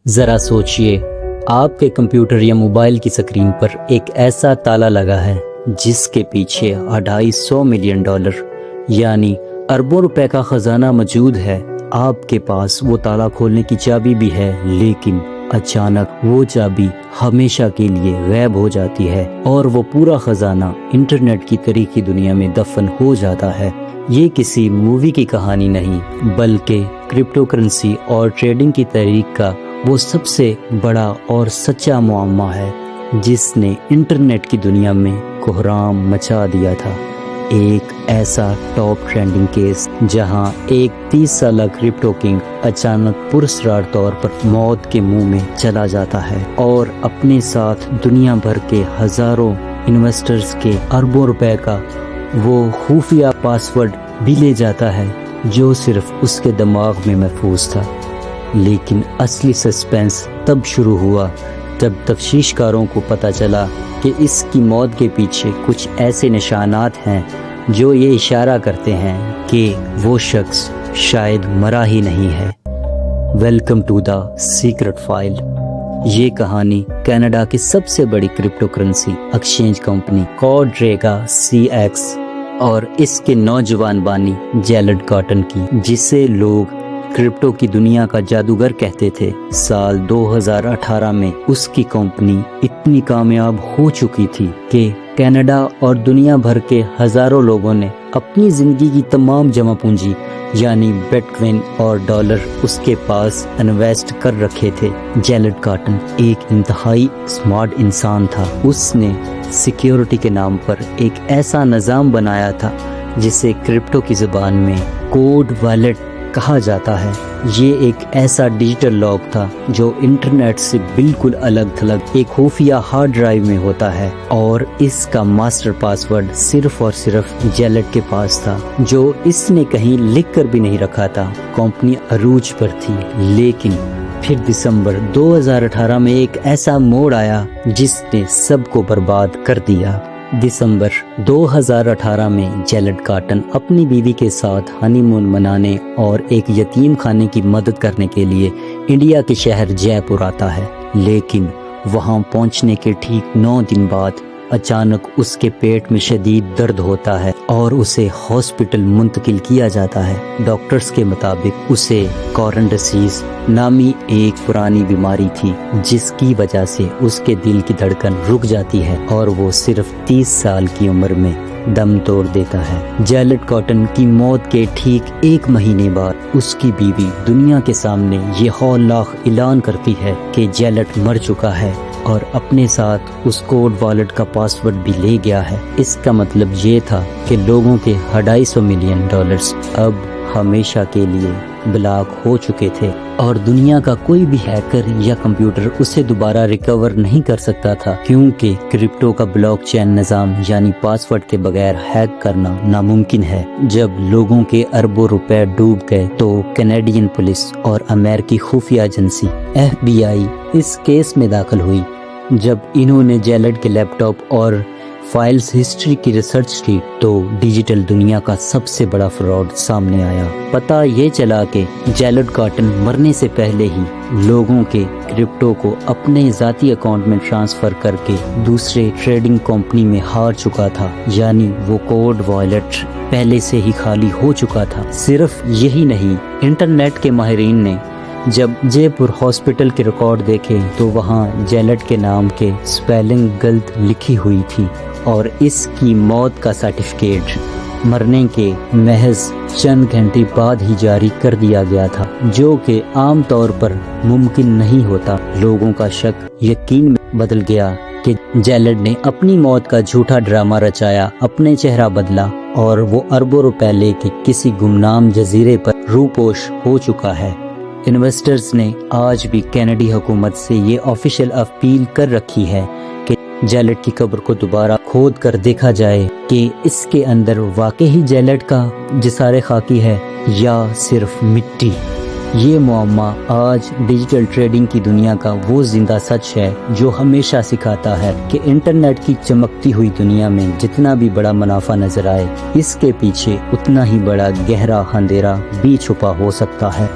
ذرا سوچئے، آپ کے کمپیوٹر یا موبائل کی سکرین پر ایک ایسا تالا لگا ہے جس کے پیچھے $250 ملین یعنی اربوں روپے کا خزانہ موجود ہے۔ آپ کے پاس وہ تالا کھولنے کی چابی بھی ہے، لیکن اچانک وہ چابی ہمیشہ کے لیے غائب ہو جاتی ہے اور وہ پورا خزانہ انٹرنیٹ کی تاریخی دنیا میں دفن ہو جاتا ہے۔ یہ کسی مووی کی کہانی نہیں، بلکہ کرپٹو کرنسی اور ٹریڈنگ کی تاریخ کا وہ سب سے بڑا اور سچا معمہ ہے جس نے انٹرنیٹ کی دنیا میں کوہرام مچا دیا تھا۔ ایک ایسا ٹاپ ٹرینڈنگ کیس جہاں ایک 30 سالہ کرپٹو کنگ اچانک پراسرار طور پر موت کے منہ میں چلا جاتا ہے اور اپنے ساتھ دنیا بھر کے ہزاروں انویسٹرز کے اربوں روپے کا وہ خفیہ پاسورڈ بھی لے جاتا ہے جو صرف اس کے دماغ میں محفوظ تھا۔ لیکن اصلی سسپینس تب شروع ہوا جب تفتیش کاروں کو پتہ چلا کہ اس کی موت کے پیچھے کچھ ایسے نشانات ہیں جو یہ اشارہ کرتے ہیں کہ وہ شخص شاید مرا ہی نہیں ہے۔ Welcome to the secret file. یہ کہانی کینیڈا کی سب سے بڑی crypto currency exchange company Quadriga CX اور اس کے نوجوان بانی جیلڈ کاٹن کی، جسے لوگ کرپٹو کی دنیا کا جادوگر کہتے تھے۔ سال 2018 میں اس کی کمپنی اتنی کامیاب ہو چکی تھی کہ کینیڈا اور دنیا بھر کے ہزاروں لوگوں نے اپنی زندگی کی تمام جمع پونجی یعنی بٹ کوائن اور ڈالر اس کے پاس انویسٹ کر رکھے تھے۔ جیلڈ کاٹن ایک انتہائی سمارٹ انسان تھا۔ اس نے سیکیورٹی کے نام پر ایک ایسا نظام بنایا تھا جسے کرپٹو کی زبان میں کوڈ والیٹ کہا جاتا ہے۔ یہ ایک ایسا ڈیجیٹل لاک تھا جو انٹرنیٹ سے بالکل الگ تھلگ ایک خفیہ ہارڈ ڈرائیو میں ہوتا ہے، اور اس کا ماسٹر پاسورڈ صرف اور صرف جیلڈ کے پاس تھا، جو اس نے کہیں لکھ کر بھی نہیں رکھا تھا۔ کمپنی عروج پر تھی، لیکن پھر دسمبر 2018 میں ایک ایسا موڑ آیا جس نے سب کو برباد کر دیا۔ دسمبر 2018 میں جیلڈ کاٹن اپنی بیوی کے ساتھ ہنی مون منانے اور ایک یتیم خانے کی مدد کرنے کے لیے انڈیا کے شہر جے پور آتا ہے، لیکن وہاں پہنچنے کے ٹھیک 9 دن بعد اچانک اس کے پیٹ میں شدید درد ہوتا ہے اور اسے ہاسپٹل منتقل کیا جاتا ہے۔ ڈاکٹرز کے مطابق اسے کورن ڈسیز نامی ایک پرانی بیماری تھی جس کی وجہ سے اس کے دل کی دھڑکن رک جاتی ہے اور وہ صرف 30 سال کی عمر میں دم توڑ دیتا ہے۔ جیلڈ کاٹن کی موت کے ٹھیک 1 مہینے بعد اس کی بیوی دنیا کے سامنے یہ ہولناک اعلان کرتی ہے کہ جیلڈ مر چکا ہے اور اپنے ساتھ اس کوڈ والیٹ کا پاسورڈ بھی لے گیا ہے۔ اس کا مطلب یہ تھا کہ لوگوں کے $250 ملین اب ہمیشہ کے لیے بلاک ہو چکے تھے اور دنیا کا کوئی بھی ہیکر یا کمپیوٹر اسے دوبارہ ریکور نہیں کر سکتا تھا، کیونکہ کرپٹو کا بلاک چین نظام یعنی پاسورڈ کے بغیر ہیک کرنا ناممکن ہے۔ جب لوگوں کے اربوں روپے ڈوب گئے تو کینیڈین پولیس اور امریکی خفیہ ایجنسی FBI اس کیس میں داخل ہوئی۔ جب انہوں نے جیلڈ کے لیپ ٹاپ اور فائلز ہسٹری کی ریسرچ کی تو ڈیجیٹل دنیا کا سب سے بڑا فراڈ سامنے آیا۔ پتہ یہ چلا کہ جیلڈ کاٹن مرنے سے پہلے ہی لوگوں کے کرپٹو کو اپنے ذاتی اکاؤنٹ میں ٹرانسفر کر کے دوسرے ٹریڈنگ کمپنی میں ہار چکا تھا، یعنی وہ کوڈ والیٹ پہلے سے ہی خالی ہو چکا تھا۔ صرف یہی نہیں، انٹرنیٹ کے ماہرین نے جب جے پور ہاسپٹل کے ریکارڈ دیکھے تو وہاں جیلڈ کے نام کے سپیلنگ غلط لکھی ہوئی تھی اور اس کی موت کا سرٹیفکیٹ مرنے کے محض چند گھنٹے بعد ہی جاری کر دیا گیا تھا، جو کہ عام طور پر ممکن نہیں ہوتا۔ لوگوں کا شک یقین میں بدل گیا کہ جیلڈ نے اپنی موت کا جھوٹا ڈرامہ رچایا، اپنے چہرہ بدلا اور وہ اربوں روپے لے کے کسی گمنام جزیرے پر روپوش ہو چکا ہے۔ انویسٹرز نے آج بھی کینیڈی حکومت سے یہ آفیشیل اپیل کر رکھی ہے کہ جیلڈ کی قبر کو دوبارہ کھود کر دیکھا جائے کہ اس کے اندر واقعی جیلڈ کا جسار خاکی ہے یا صرف مٹی۔ یہ معمہ آج ڈیجیٹل ٹریڈنگ کی دنیا کا وہ زندہ سچ ہے جو ہمیشہ سکھاتا ہے کہ انٹرنیٹ کی چمکتی ہوئی دنیا میں جتنا بھی بڑا منافع نظر آئے، اس کے پیچھے اتنا ہی بڑا گہرا اندھیرا بھی چھپا ہو سکتا ہے۔